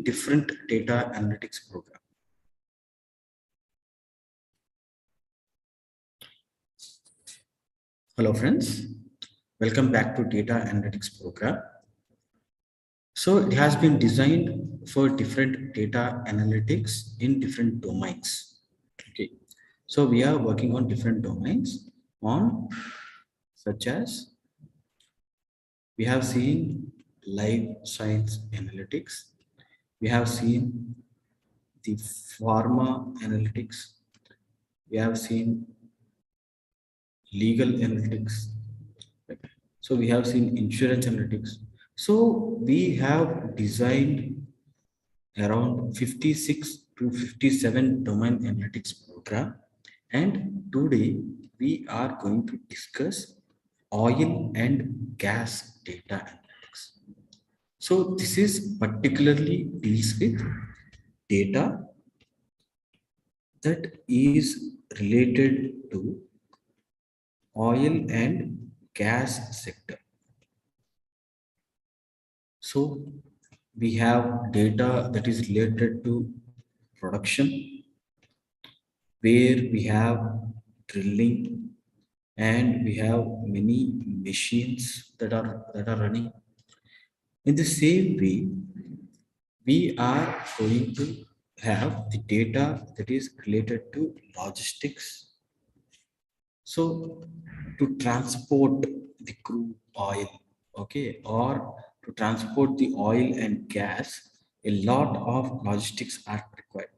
different data analytics program. Hello friends, welcome back to data analytics program. So it has been designed for different data analytics in different domains. Okay, so we are working on different domains on such as we have seen life science analytics, we have seen the pharma analytics, we have seen legal analytics. So we have seen insurance analytics. So we have designed around 56 to 57 domain analytics program. And today we are going to discuss oil and gas data analytics. So this is particularly deals with data that is related to oil and gas sector. So we have data that is related to production, where we have drilling and we have many machines that are running. In the same way, we are going to have the data that is related to logistics. So to transport the crude oil, okay, or to transport the oil and gas, a lot of logistics are required.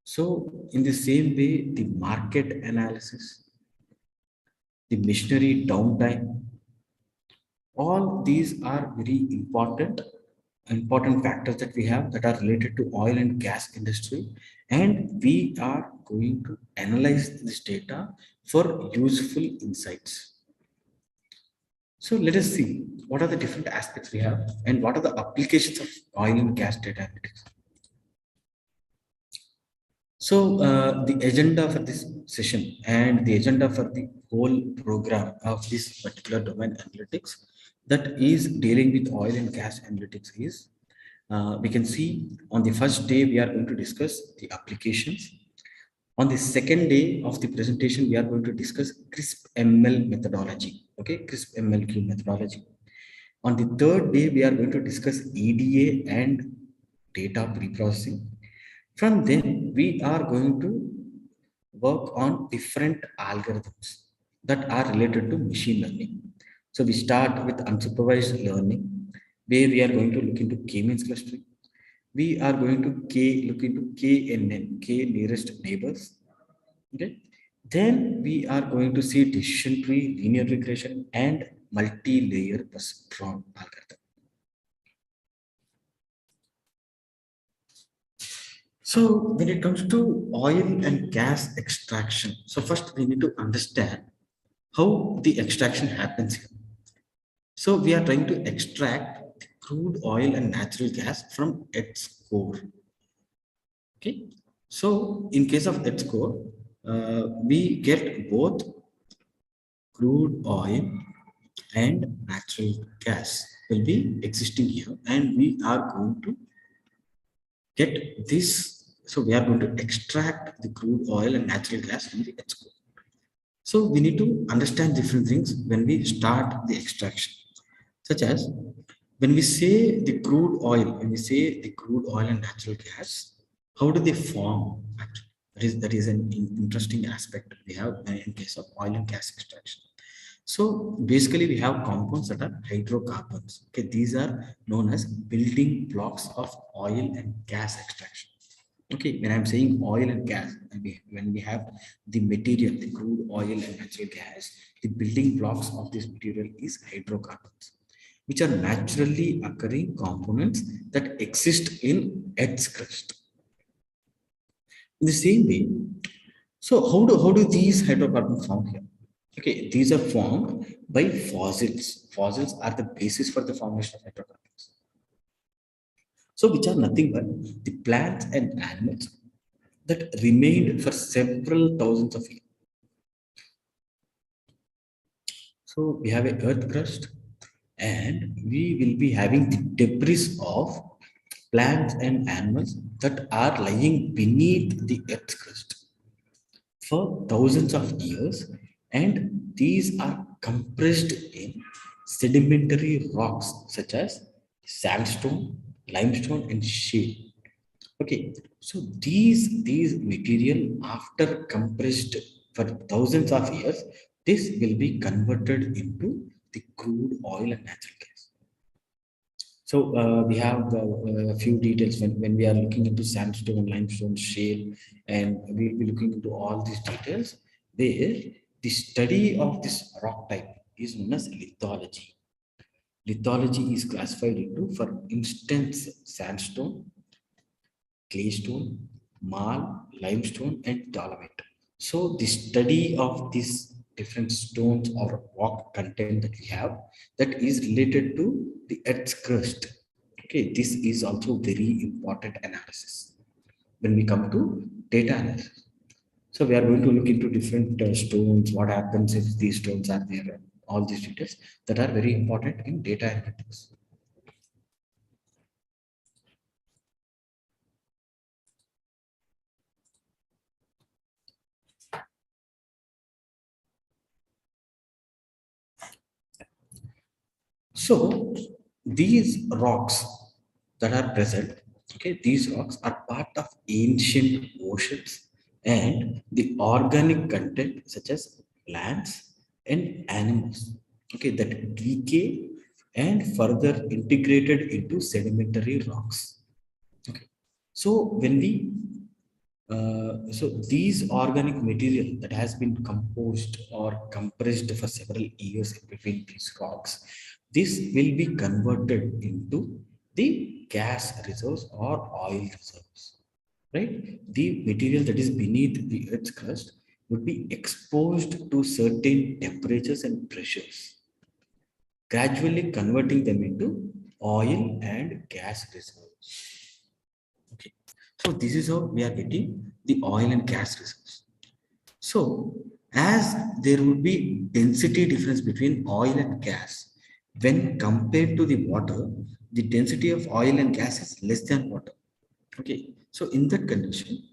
So in the same way, the market analysis, the machinery downtime, all these are very important factors that we have that are related to oil and gas industry, and we are going to analyze this data for useful insights. So let us see what are the different aspects we have and what are the applications of oil and gas data analytics. So the agenda for this session and the agenda for the whole program of this particular domain analytics that is dealing with oil and gas analytics is, we can see on the first day we are going to discuss the applications. On the second day of the presentation, we are going to discuss CRISP ML methodology. Okay, CRISP MLQ methodology. On the third day, we are going to discuss EDA and data preprocessing. From then, we are going to work on different algorithms that are related to machine learning. So we start with unsupervised learning, where we are going to look into k-means clustering. We are going to look into KNN, K nearest neighbors. Okay. Then we are going to see decision tree, linear regression, and multi-layer positron algorithm. So when it comes to oil and gas extraction, so first we need to understand how the extraction happens here. So we are trying to extract the crude oil and natural gas from its core. Okay. So in case of its core, we get both crude oil and natural gas will be existing here, and we are going to get this. So we are going to extract the crude oil and natural gas from the its core. So we need to understand different things when we start the extraction, such as when we say the crude oil, when we say the crude oil and natural gas, how do they form? Actually, that is an interesting aspect we have in case of oil and gas extraction. So basically, we have compounds that are hydrocarbons. Okay, these are known as building blocks of oil and gas extraction. Okay, when I'm saying oil and gas, when we have the material, the crude oil and natural gas, the building blocks of this material is hydrocarbons, which are naturally occurring components that exist in Earth's crust. In the same way, so how do these hydrocarbons form here? Okay, these are formed by fossils. Fossils are the basis for the formation of hydrocarbons. So which are nothing but the plants and animals that remained for several thousands of years. So we have a earth crust, and we will be having the debris of plants and animals that are lying beneath the earth's crust for thousands of years, and these are compressed in sedimentary rocks such as sandstone, limestone, and shale. Okay, so these material after compressed for thousands of years, this will be converted into the crude oil and natural gas. So we have a few details when we are looking into sandstone, limestone, shale, and we'll be looking into all these details where the study of this rock type is known as lithology. Lithology is classified into, for instance, sandstone, claystone, marl, limestone, and dolomite. So the study of these different stones or rock content that we have that is related to the Earth's crust. Okay, this is also very important analysis when we come to data analysis. So we are going to look into different stones, what happens if these stones are there, all these details that are very important in data analytics. So these rocks that are present, okay, these rocks are part of ancient oceans and the organic content such as plants and animals, okay, that decay and further integrated into sedimentary rocks. Okay. So when we so these organic material that has been composed or compressed for several years in between these rocks, this will be converted into the gas reserves or oil reserves, right? The material that is beneath the Earth's crust would be exposed to certain temperatures and pressures, gradually converting them into oil and gas reserves. Okay. So this is how we are getting the oil and gas reserves. So as there would be density difference between oil and gas, when compared to the water, the density of oil and gas is less than water. Okay. So in that condition,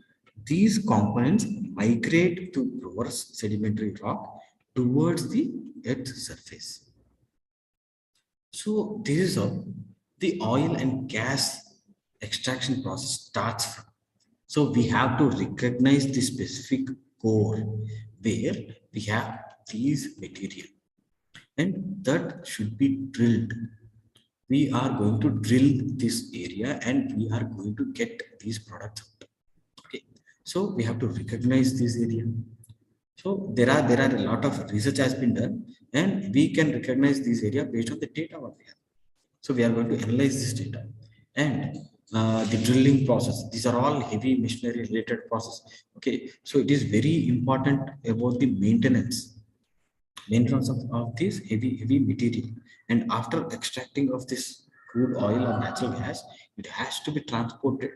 these components migrate to porous sedimentary rock towards the Earth's surface. So this is how the oil and gas extraction process starts from. So we have to recognize the specific core where we have these material, and that should be drilled. We are going to drill this area and we are going to get these products out. Okay. So we have to recognize this area. So there are a lot of research has been done, and we can recognize this area based on the data what we have. So we are going to analyze this data and the drilling process. These are all heavy machinery related process. Okay, so it is very important about the maintenance of this heavy material. And after extracting of this crude oil or natural gas, it has to be transported.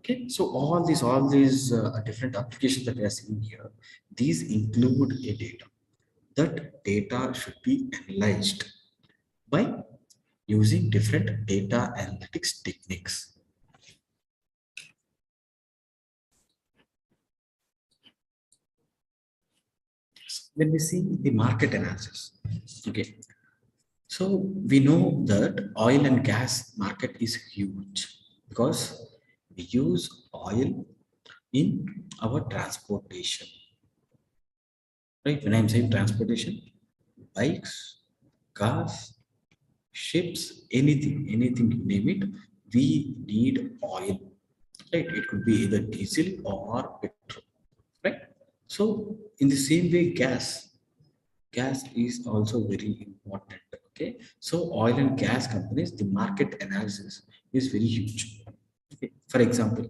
Okay, so all these different applications that we are seeing here, these include a data. That data should be analyzed by using different data analytics techniques. When we see the market analysis, okay, so we know that oil and gas market is huge because we use oil in our transportation, right? When I'm saying transportation, bikes, cars, ships, anything you name it, we need oil, right? It could be either diesel or petrol, right? So in the same way, gas is also very important. Okay, so oil and gas companies, the market analysis is very huge. Okay. For example,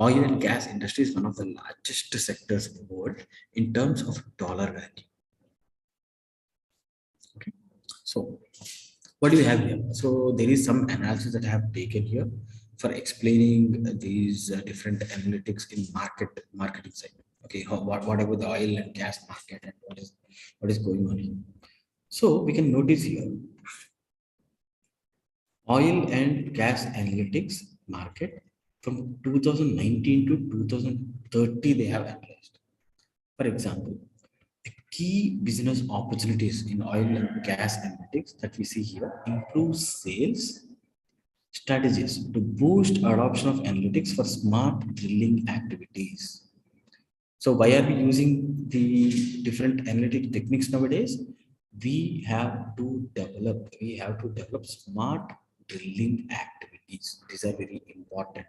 oil and gas industry is one of the largest sectors in the world in terms of dollar value. Okay, so what do you have here? So there is some analysis that I have taken here for explaining these different analytics in marketing side. Okay, what about the oil and gas market and what is going on here? So we can notice here Oil and gas analytics market from 2019 to 2030 they have analyzed. For example, the key business opportunities in oil and gas analytics that we see here improve sales strategies to boost adoption of analytics for smart drilling activities. So why are we using the different analytic techniques nowadays? We have to develop smart drilling activities. These are very important.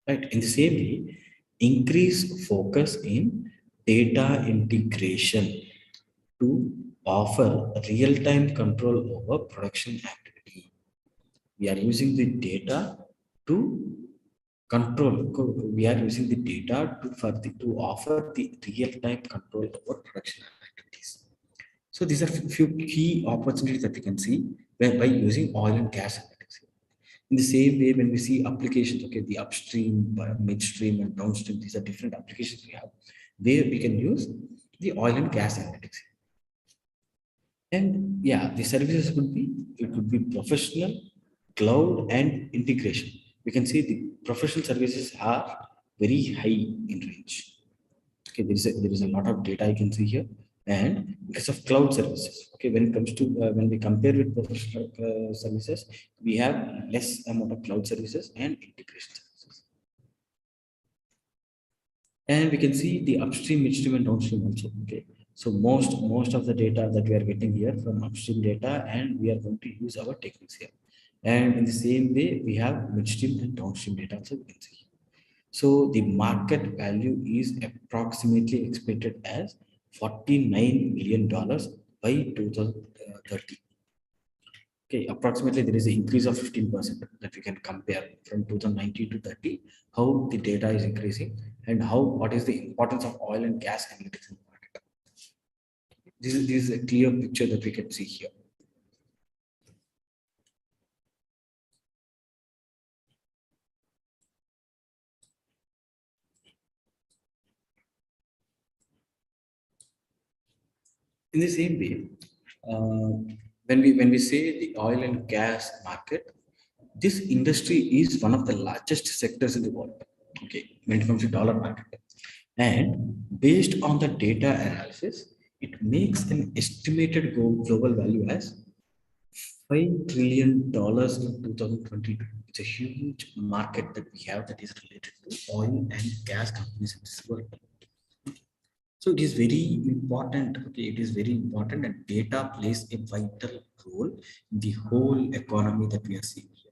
Right. In the same way, increase focus in data integration to offer real-time control over production activity. We are using the data to control. We are using the data to offer the real-time control over production activities. So these are few key opportunities that we can see by using oil and gas analytics. In the same way, when we see applications, okay, the upstream, midstream, and downstream, these are different applications we have where we can use the oil and gas analytics. And yeah, the services could be professional, cloud, and integration. We can see the professional services are very high in range. Okay, there is a lot of data I can see here, and because of cloud services. Okay, when it comes to when we compare with professional services, we have less amount of cloud services and integration services. And we can see the upstream, midstream, and downstream also. Okay, so most of the data that we are getting here from upstream data, and we are going to use our techniques here. And in the same way, we have midstream and downstream data also we can see. So the market value is approximately expected as $49 million by 2030. Okay, approximately there is an increase of 15% that we can compare from 2019 to 30, how the data is increasing and what is the importance of oil and gas analytics in the market. This is a clear picture that we can see here. In the same way, when we say the oil and gas market, this industry is one of the largest sectors in the world. Okay, when it comes to dollar market, and based on the data analysis, it makes an estimated global value as $5 trillion in 2022. It's a huge market that we have that is related to oil and gas companies in this world. So it is very important. Okay, it is very important, and data plays a vital role in the whole economy that we are seeing here.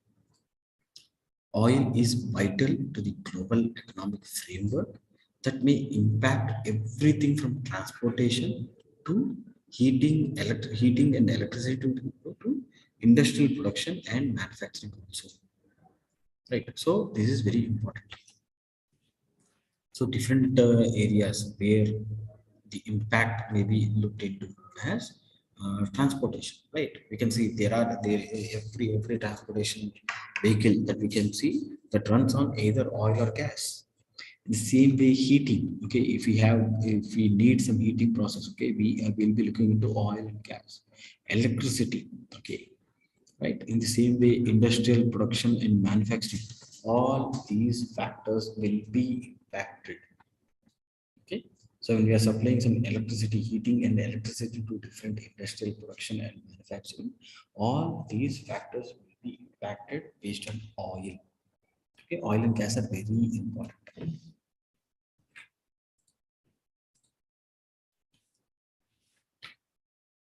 Oil is vital to the global economic framework that may impact everything from transportation to heating and electricity to industrial production and manufacturing also. Right. So this is very important. So different areas where the impact may be looked into as transportation, right? We can see there every transportation vehicle that we can see that runs on either oil or gas. The same way heating, okay, if we need some heating process, okay, we will be looking into oil and gas. Electricity, okay, right? In the same way, industrial production and manufacturing, all these factors will be impacted. Okay, so when we are supplying some electricity, heating and electricity to different industrial production and manufacturing, all these factors will be impacted based on oil. Okay, oil and gas are very important.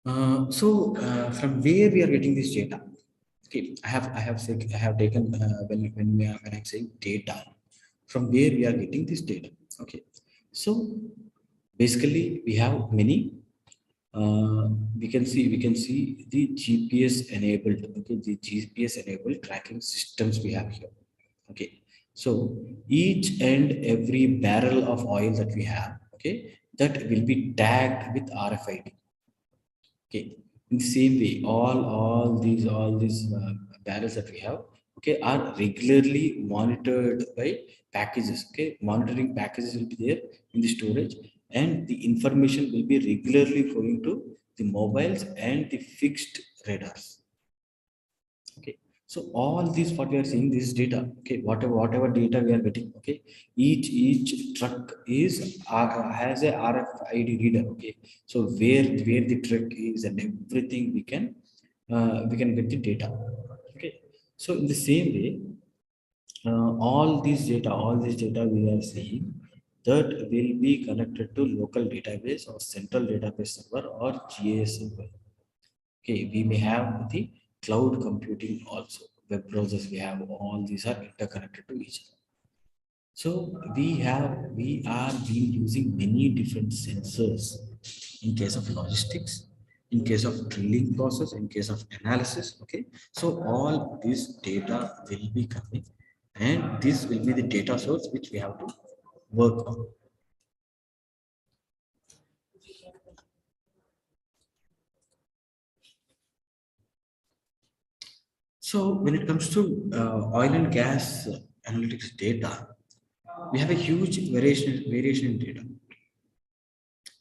From where we are getting this data? Okay, I have taken when I'm saying data, from where we are getting this data. Okay, so basically we have many. We can see the GPS enabled. Okay, the GPS enabled tracking systems we have here. Okay, so each and every barrel of oil that we have, okay, that will be tagged with RFID. Okay, in the same way, all these barrels that we have, okay, are regularly monitored by packages. Okay, monitoring packages will be there in the storage, and the information will be regularly flowing to the mobiles and the fixed radars. Okay, So all this what we are seeing, this data, okay, whatever data we are getting, okay, each truck is has a RFID reader, okay. So where the truck is and everything we can get the data, okay. So in the same way, all this data we are seeing that will be connected to local database or central database server or GIS server. Okay, we may have the cloud computing also, web browsers we have, all these are interconnected to each other. So we are been using many different sensors in case of logistics, in case of drilling process, in case of analysis. Okay, so all this data will be coming, and this will be the data source which we have to work on. So when it comes to oil and gas analytics data, we have a huge variation in data,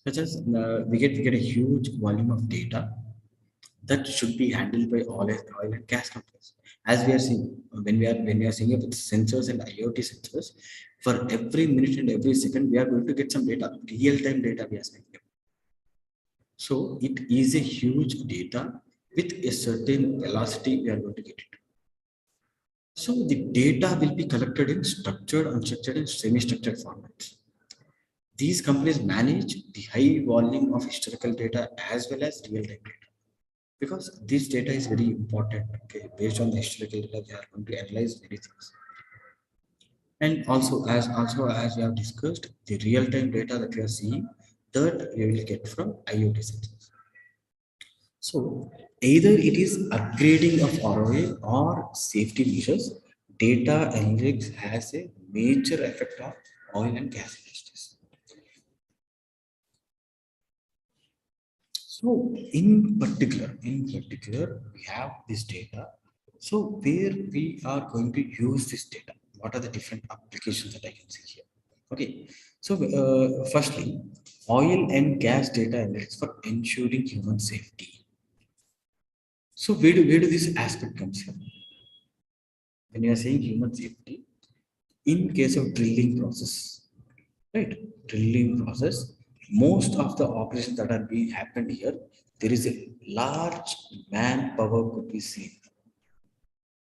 such as we get a huge volume of data that should be handled by oil and gas companies. As we are seeing, when we are seeing with sensors and IoT sensors, for every minute and every second, we are going to get some data, real time data we are seeing. So it is a huge data with a certain velocity we are going to get it. So the data will be collected in structured, unstructured, and semi-structured formats. These companies manage the high volume of historical data as well as real-time data, because this data is very important. Okay, based on the historical data, we are going to analyze many things. And also as we have discussed, the real-time data that we are seeing, that we will get from IoT sensors. So either it is upgrading of ROA or safety measures, data analytics has a major effect on oil and gas industries. So in particular, we have this data. So where we are going to use this data? What are the different applications that I can see here? Okay. So firstly, oil and gas data analytics for ensuring human safety. So where do this aspect comes from? When you are saying human safety, in case of drilling process, right? Drilling process, most of the operations that are being happened here, there is a large manpower could be seen.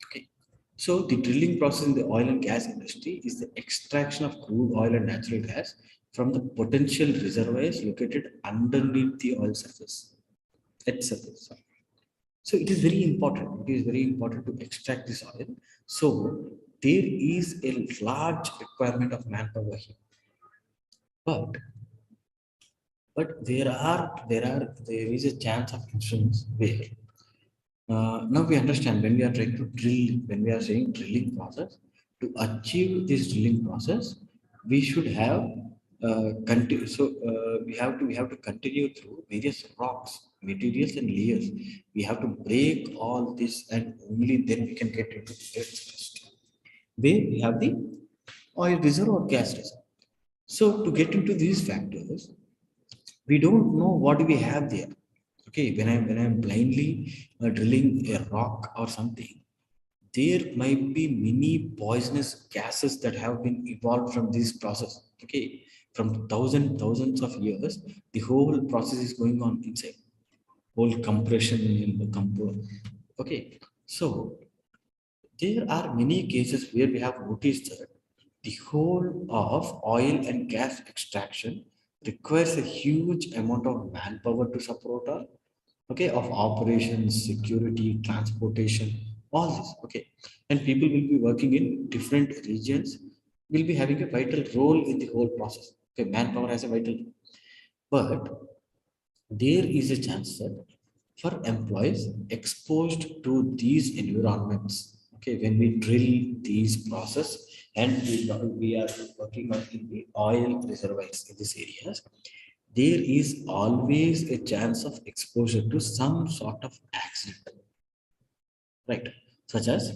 Okay. So the drilling process in the oil and gas industry is the extraction of crude oil and natural gas from the potential reservoirs located underneath the oil surface. At surface. Sorry. So it is very important. It is very important to extract this oil. So there is a large requirement of manpower here. But there is a chance of instruments where now we understand when we are trying to drill, when we are saying drilling process, to achieve this drilling process, we should have we have to continue through various rocks, materials and layers. We have to break all this, and only then we can get into the earth crust, where we have the oil reserve or gas reserve. So to get into these factors, we don't know what we have there. Okay, when I'm blindly drilling a rock or something, there might be many poisonous gases that have been evolved from this process. Okay, from thousands of years, the whole process is going on inside, whole compression in the okay. So there are many cases where we have noticed that the whole of oil and gas extraction requires a huge amount of manpower to support our, okay, of operations, security, transportation, all this. Okay, and people will be working in different regions, will be having a vital role in the whole process. Okay, manpower has a vital role. But there is a chance that for employees exposed to these environments, okay, when we drill these process and we are working on in the oil reservoirs in these areas, there is always a chance of exposure to some sort of accident, right? Such as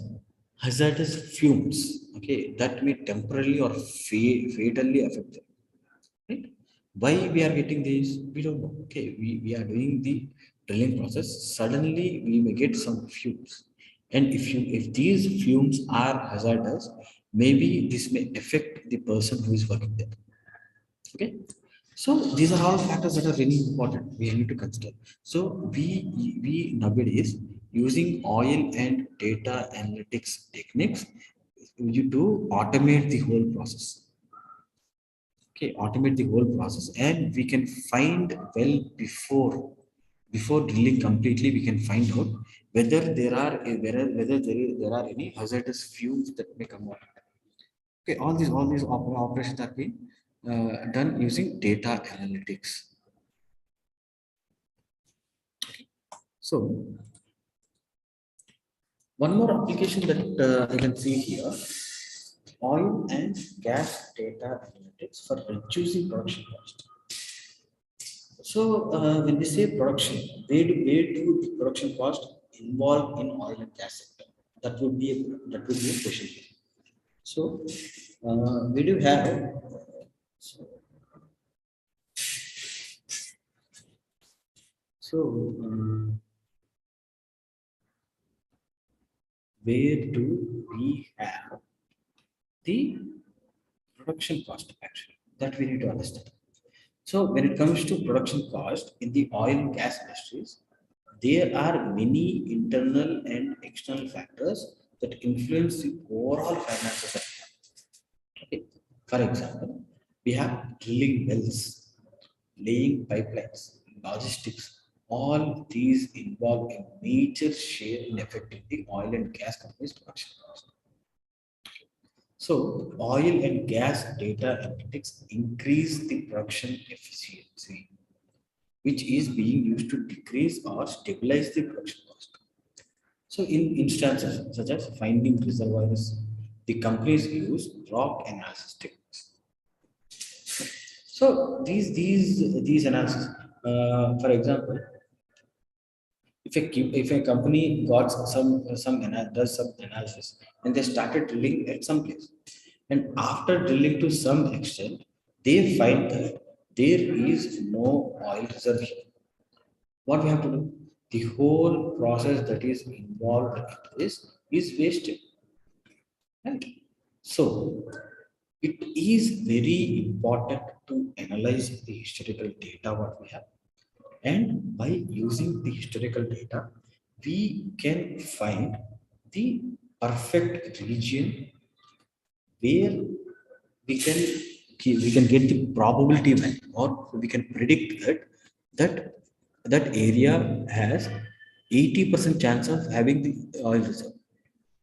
hazardous fumes, okay, that may temporarily or fatally affect them, right? Why we are getting this, we don't know. Okay, we are doing the drilling process, suddenly we may get some fumes, And if these fumes are hazardous, maybe this may affect the person who is working there. Okay, so these are all factors that are very important we need to consider. So we nowadays using oil and data analytics techniques, you do automate the whole process. Okay, automate the whole process, and we can find well before drilling completely, we can find out whether there are whether there are any hazardous fumes that may come out. Okay, all these operations are being done using data analytics. So one more application that I can see here, oil and gas data analytics for reducing production cost. So when we say production, where do the production cost involved in oil and gas sector? That would be a question here. So we do have so, so where do we have the production cost actually? That we need to understand. So when it comes to production cost in the oil and gas industries, there are many internal and external factors that influence the overall finances of the company. Okay. For example, we have drilling wells, laying pipelines, logistics. All these involve a major share in affecting the oil and gas company's production cost. So, oil and gas data analytics increase the production efficiency, which is being used to decrease or stabilize the production cost. So, in instances such as finding reservoirs, the companies use rock analysis techniques. So, these analysis, for example, if a company got does some analysis and they started drilling at some place, and after drilling to some extent, they find that there is no oil reserve here. What we have to do? The whole process that is involved in this is wasted. Right? So it is very important to analyze the historical data what we have, and by using the historical data, we can find the perfect region where we can get the probability value, or we can predict that that area has 80% chance of having the oil reserve.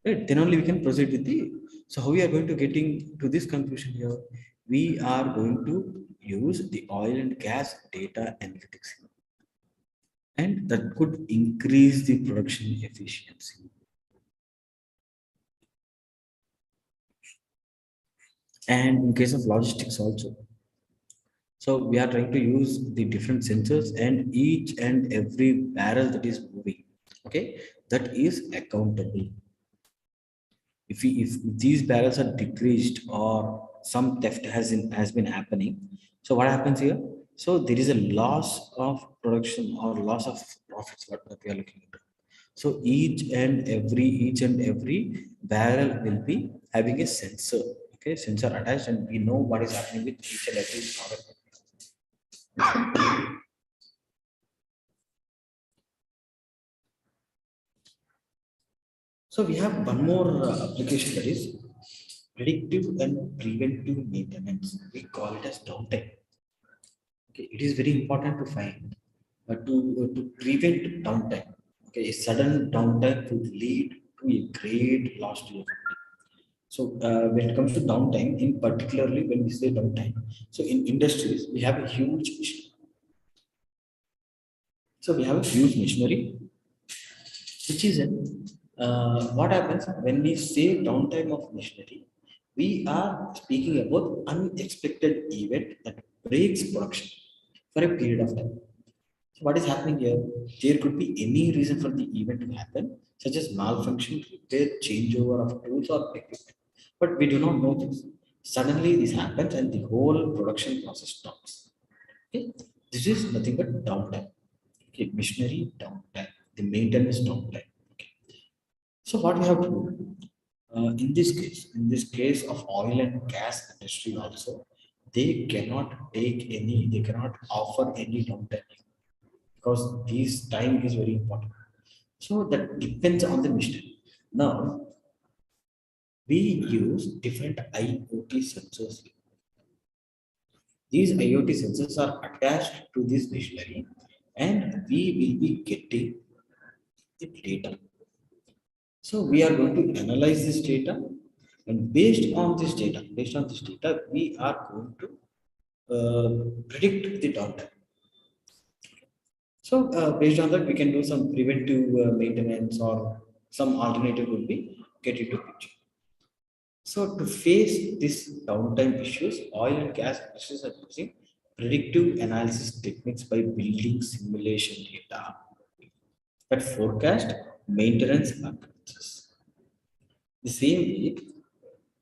Right? Then only we can proceed with the. So how we are going to getting to this conclusion here? We are going to use the oil and gas data analytics, and that could increase the production efficiency. And in case of logistics also, so we are trying to use the different sensors, and each and every barrel that is moving, okay, that is accountable. If these barrels are decreased or some theft has been happening, so what happens here? So there is a loss of production or loss of profits, what we are looking at. So each and every barrel will be having a sensor, okay, sensor attached, and we know what is happening with each and every product. So we have one more application, that is predictive and preventive maintenance. We call it as downtime. Okay, it is very important to find to prevent downtime. Okay, a sudden downtime could lead to a great loss to your company. So when it comes to downtime, in particularly when we say downtime, so in industries we have a huge so we have a huge machinery, which is what happens when we say downtime of machinery. We are speaking about unexpected event that breaks production for a period of time. So what is happening here? There could be any reason for the event to happen, such as malfunction, repair, changeover of tools or equipment. But we do not know this. Suddenly this happens and the whole production process stops. Okay? This is nothing but downtime. Okay, machinery downtime, the maintenance downtime. Okay. So what we have to do in this case of oil and gas industry also, they cannot offer any downtime because this time is very important. So that depends on the mission. Now we use different IoT sensors. These IoT sensors are attached to this machinery and we will be getting the data. So we are going to analyze this data, and based on this data, we are going to predict the downtime. So based on that, we can do some preventive maintenance or some alternative will be get into picture. So to face this downtime issues, oil and gas industries are using predictive analysis techniques by building simulation data that forecast maintenance occurrences. The same way,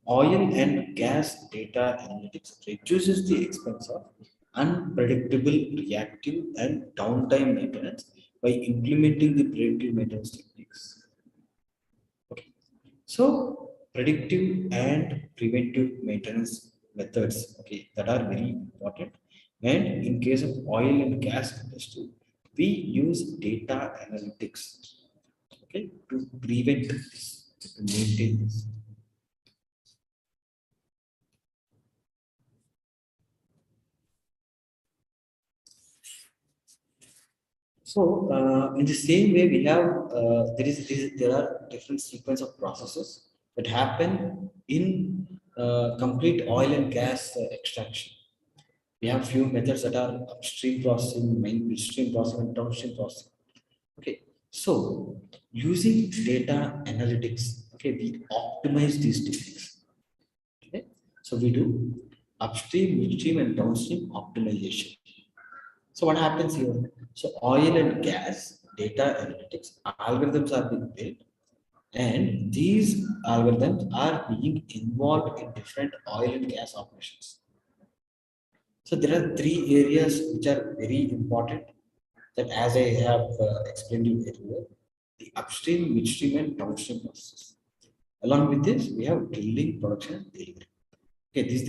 oil and gas data analytics reduces the expense of unpredictable reactive and downtime maintenance by implementing the predictive maintenance techniques. Okay. So predictive and preventive maintenance methods, okay, that are very important. And in case of oil and gas industry, we use data analytics, okay, to prevent this, to maintain this. So, in the same way, we have there are different sequence of processes that happen in complete oil and gas extraction. We have few methods that are upstream processing, midstream processing, and downstream processing. Okay, so using data analytics, okay, we optimize these techniques. Okay, so we do upstream, midstream, and downstream optimization. So what happens here? So oil and gas data analytics algorithms are being built, and these algorithms are being involved in different oil and gas operations. So there are three areas which are very important that as I have explained you earlier, the upstream, midstream, and downstream process. Along with this, we have drilling, production, and delivery. Okay, these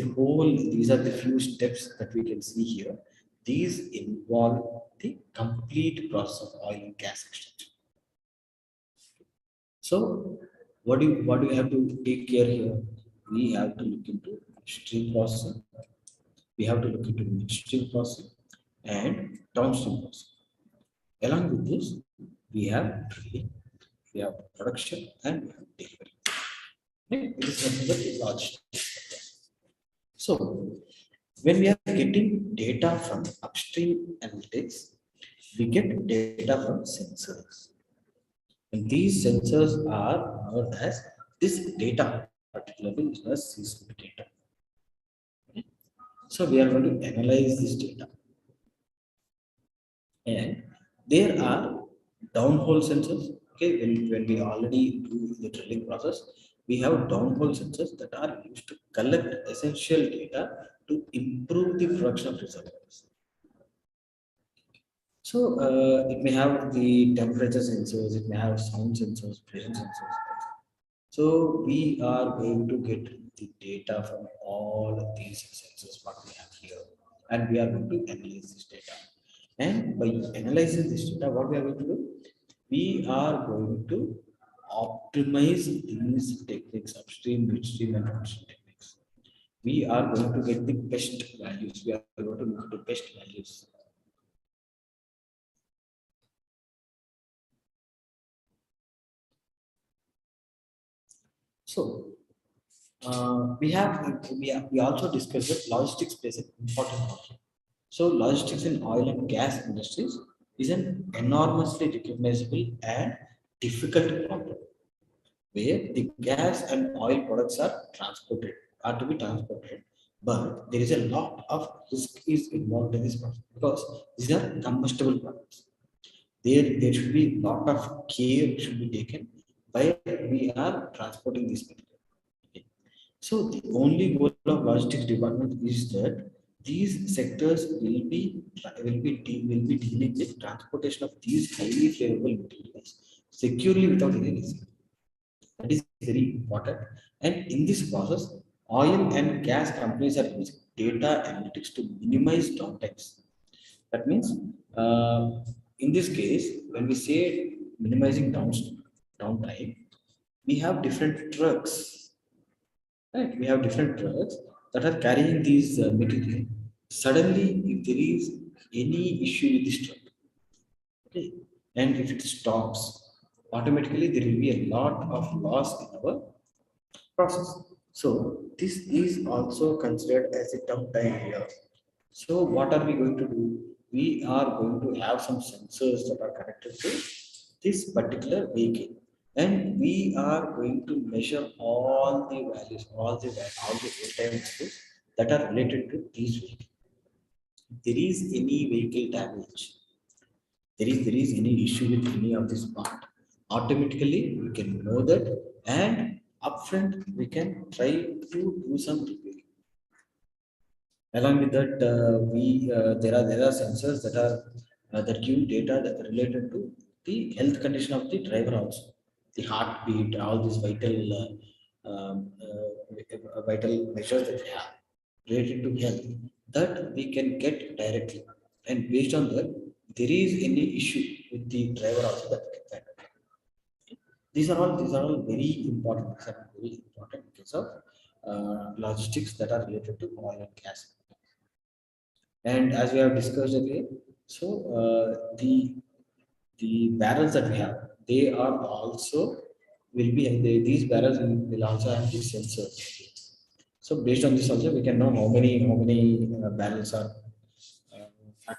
are the few steps that we can see here. These involve the complete process of oil and gas extraction. So, what do you have to take care here? We have to look into stream processing, we have to look into midstream processing and downstream processing. Along with this, we have drilling, we have production, and we have delivery. Okay, it is nothing but a logistics. So, when we are getting data from upstream analytics, we get data from sensors. And these sensors are known as this data, particularly is known as seismic data. So we are going to analyze this data. And there are downhole sensors. Okay, when we already do the drilling process, we have downhole sensors that are used to collect essential data to improve the production of reservoirs. So it may have the temperature sensors, it may have sound sensors, pressure sensors. So we are going to get the data from all of these sensors what we have here, and we are going to analyze this data. And by analyzing this data, what we are going to do? We are going to optimize these techniques, upstream, midstream, and downstream techniques. We are going to get the best values. We are going to look at the best values. So we also discussed that logistics plays an important role. So logistics in oil and gas industries is an enormously recognizable and difficult problem where the gas and oil products are to be transported, but there is a lot of risk is involved in this process because these are combustible products. There should be a lot of care should be taken while we are transporting these material. Okay. So the only goal of logistics department is that these sectors will be dealing with transportation of these highly flammable materials securely without any risk. That is very important. And in this process, oil and gas companies are using data analytics to minimize downtimes. That means, uh, in this case, when we say minimizing downtime, we have different trucks, right? We have different trucks that are carrying these material. Suddenly, if there is any issue with this truck, okay, and if it stops, automatically there will be a lot of loss in our process. So this is also considered as a downtime here. So what are we going to do? We are going to have some sensors that are connected to this particular vehicle, and we are going to measure all the values, all the real-time values that are related to these vehicles. If there is any vehicle damage, there is any issue with any of this part, automatically we can know that, and upfront we can try to do some repair. Along with that, there are sensors that are that give data that are related to the health condition of the driver also, the heartbeat, all these vital measures that we have related to health, that we can get directly, and based on that, there is any issue with the driver also that we can find out. These are all very important. These are very important in case of logistics that are related to oil and gas. And as we have discussed earlier, so the barrels that we have, they are also these barrels will also have these sensors. So based on this also, we can know how many barrels are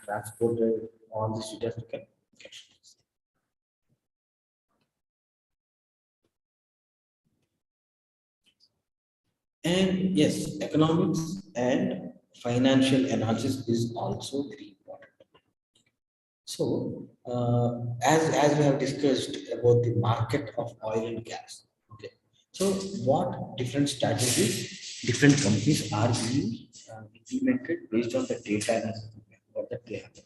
transported. All these details we can get. And yes, economics and financial analysis is also very important. So, as we have discussed about the market of oil and gas, okay. So, what different strategies different companies are being implemented based on the data analysis what that they have.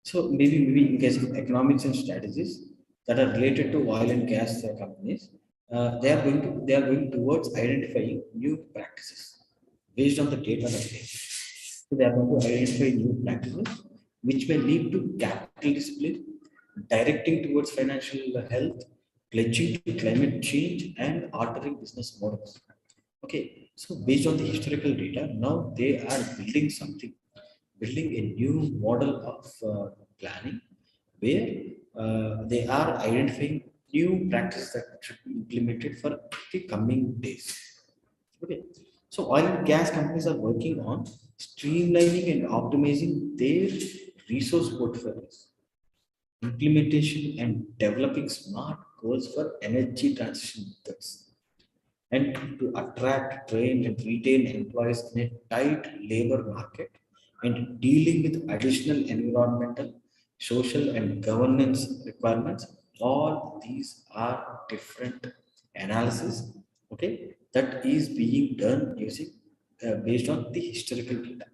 So, maybe in case of economics and strategies that are related to oil and gas companies, they are going towards identifying new practices based on the data that they have. So they are going to identify new practices which may lead to capital discipline, directing towards financial health, pledging to climate change, and altering business models. Okay, so based on the historical data, now they are building something, building a new model of planning where they are identifying new practices that should be implemented for the coming days. Okay. So oil and gas companies are working on streamlining and optimizing their resource portfolios, implementation and developing smart goals for energy transition methods, and to attract, train, and retain employees in a tight labor market, and dealing with additional environmental, social, and governance requirements. All these are different analysis, okay, that is being done using based on the historical data.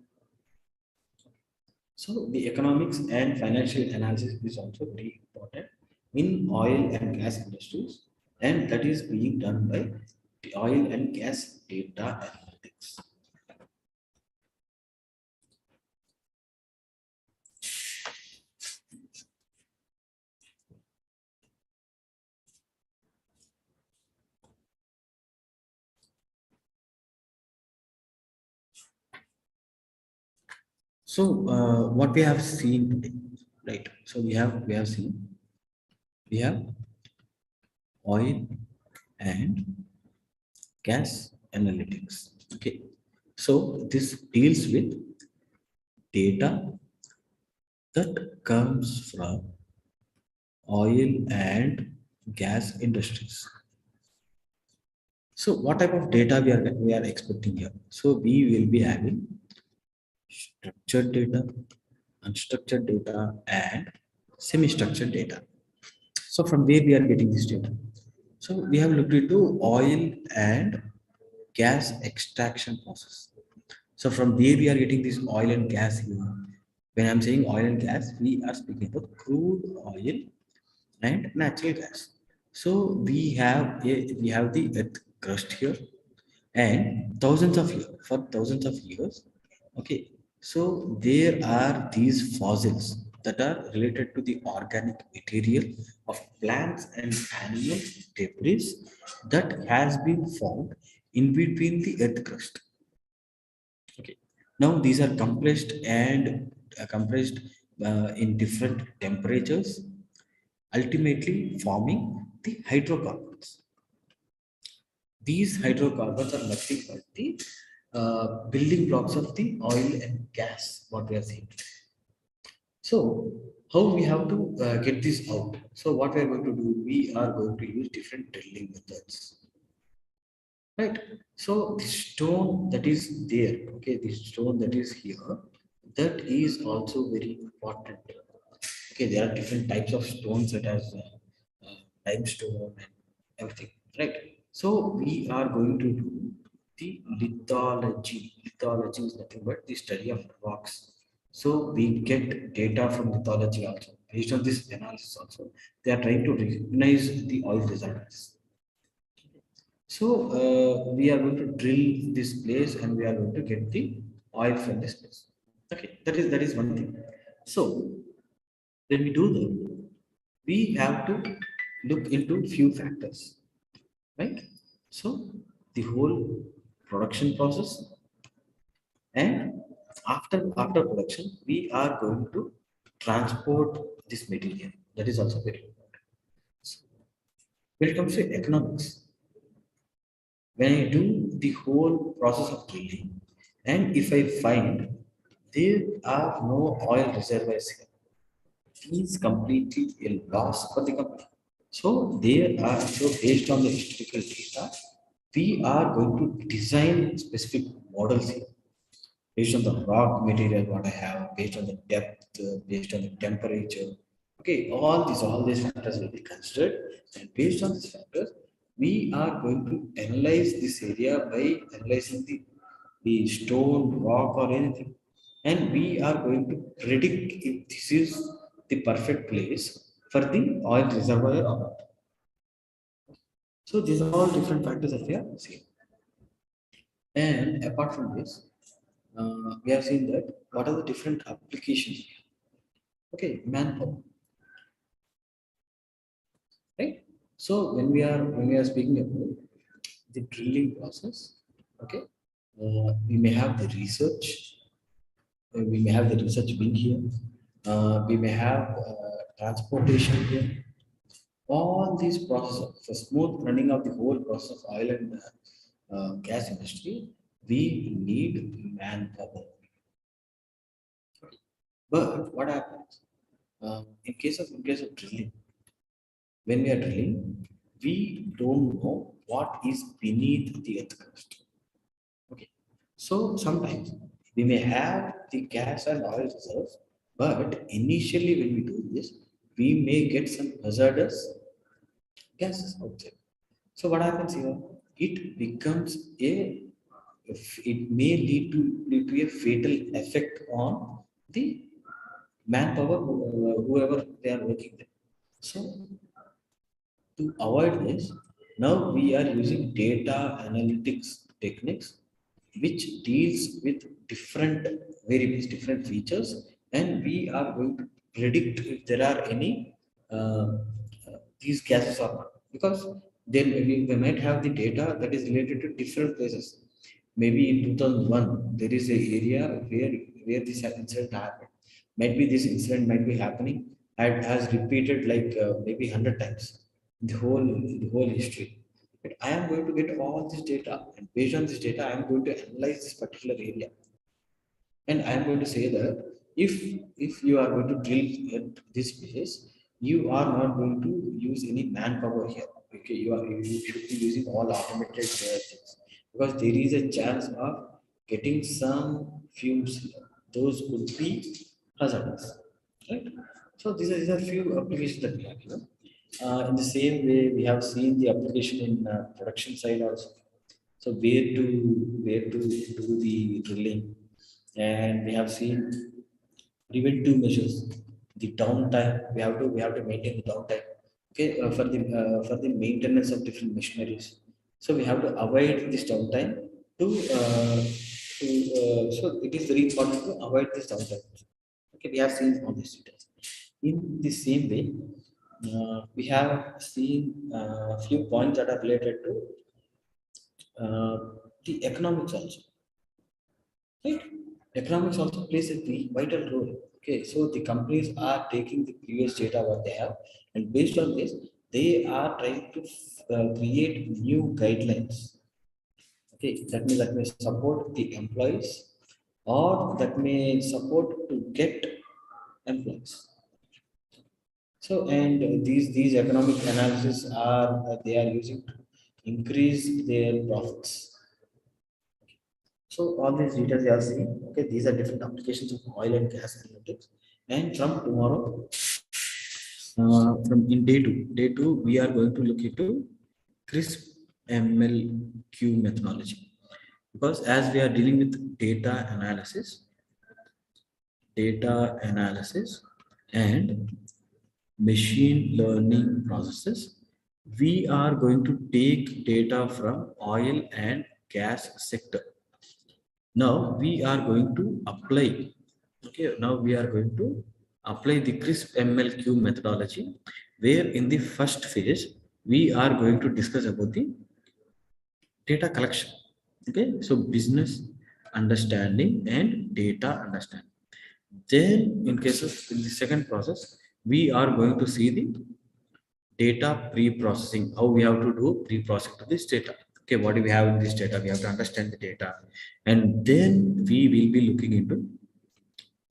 So the economics and financial analysis is also very important in oil and gas industries, and that is being done by the oil and gas data analytics. So what we have seen today, right? So we have oil and gas analytics. Okay. So this deals with data that comes from oil and gas industries. So what type of data we are expecting here? So we will be having structured data, unstructured data, and semi-structured data. So from where we are getting this data? So we have looked into oil and gas extraction process. So from where we are getting this oil and gas here? When I'm saying oil and gas, we are speaking about crude oil and natural gas. So we have the earth crust here, and thousands of years for thousands of years. Okay, so there are these fossils that are related to the organic material of plants and animal debris that has been found in between the earth crust. Okay, now these are compressed in different temperatures, ultimately forming the hydrocarbons. These hydrocarbons are nothing but the building blocks of the oil and gas, what we are seeing. So, how we have to get this out? So, what we are going to do? We are going to use different drilling methods, right? So, the stone that is there, okay, the stone that is here, that is also very important. Okay, there are different types of stones that has limestone and everything, right? So we are going to do the lithology. Lithology is nothing but the study of rocks. So we get data from lithology also. Based on this analysis also, they are trying to recognize the oil reservoirs. So we are going to drill this place and we are going to get the oil from this place. Okay, that is one thing. So when we do that, we have to look into few factors, right? So the whole production process, and after production, we are going to transport this material. That is also very important. So when it comes to economics, when I do the whole process of drilling, and if I find there are no oil reservoirs here, it is completely a loss for the company. So based on the historical data, we are going to design specific models here based on the rock material what I have, based on the depth, based on the temperature. Okay, all these factors will be considered, and based on these factors, we are going to analyze this area by analyzing the stone, rock, or anything, and we are going to predict if this is the perfect place for the oil reservoir or not. So these are all different factors that we are seeing. And apart from this, we have seen that what are the different applications. Okay, manpower, right? So when we are speaking about the drilling process, okay, we may have the research, we may have the research wing here, we may have transportation here. All these processes for smooth running of the whole process of oil and gas industry, we need manpower. But what happens in case of drilling? When we are drilling, we don't know what is beneath the earth crust. Okay, so sometimes we may have the gas and oil reserves, but initially when we do this, we may get some hazardous gases outside. So what happens here? It becomes it may lead to a fatal effect on the manpower, whoever they are working there. So to avoid this, now we are using data analytics techniques, which deals with different variables, different features, and we are going to predict if there are any these gases or not. Because then we might have the data that is related to different places. Maybe in 2001, there is a area where this incident happened. Might be this incident might be happening and has repeated like maybe 100 times the whole history. But I am going to get all this data, and based on this data, I am going to analyze this particular area. And I am going to say that if you are going to drill at this place, you are not going to use any manpower here. Okay, you should be using all automated things, because there is a chance of getting some fumes here. Those could be hazardous, right? So these are few applications that we have here. In the same way, we have seen the application in production side also. So where to do the drilling, and we have seen preventive measures, the downtime. We have to maintain the downtime. Okay, for the maintenance of different machineries. So we have to avoid this downtime so it is very important to avoid this downtime. Okay, we have seen all these details. In the same way, we have seen a few points that are related to uh, the economics also, right? Economics also plays a vital role. Okay, so the companies are taking the previous data what they have, and based on this, they are trying to create new guidelines. Okay, that may support the employees, or that may support to get employees. So, and these economic analysis are they are using to increase their profits. So all these details you are seeing, okay, these are different applications of oil and gas analytics. And from tomorrow, from in day two, we are going to look into CRISP MLQ methodology. Because as we are dealing with data analysis and machine learning processes, we are going to take data from oil and gas sector. Now we are going to apply, okay, now we are going to apply the CRISP MLQ methodology, where in the first phase, we are going to discuss about the data collection. Okay, so business understanding and data understanding. Then in cases in the second process, we are going to see the data pre-processing, how we have to do pre-processing to this data. Okay, what do we have in this data? We have to understand the data, and then we will be looking into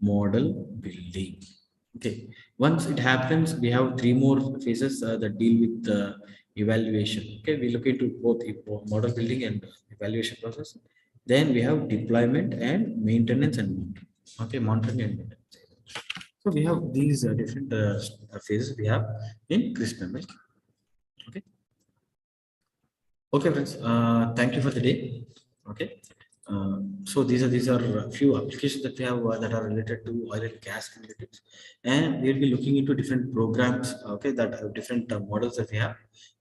model building. Okay, once it happens, we have three more phases that deal with the evaluation. Okay, we look into both model building and evaluation process. Then we have deployment and maintenance and monitoring. Okay, monitoring and maintenance. So we have these different phases we have in CRISP ML. Okay. Okay, friends. Thank you for the day. Okay. So these are a few applications that we have that are related to oil and gas analytics, and we will be looking into different programs. Okay, that have different models that we have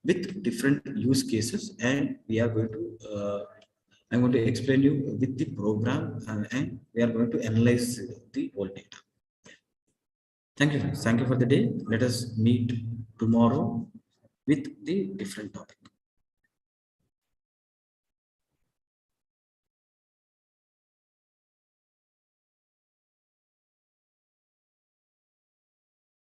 with different use cases, and we are going to. I'm going to explain you with the program, and we are going to analyze the whole data. Thank you, friends. Thank you for the day. Let us meet tomorrow with the different topic.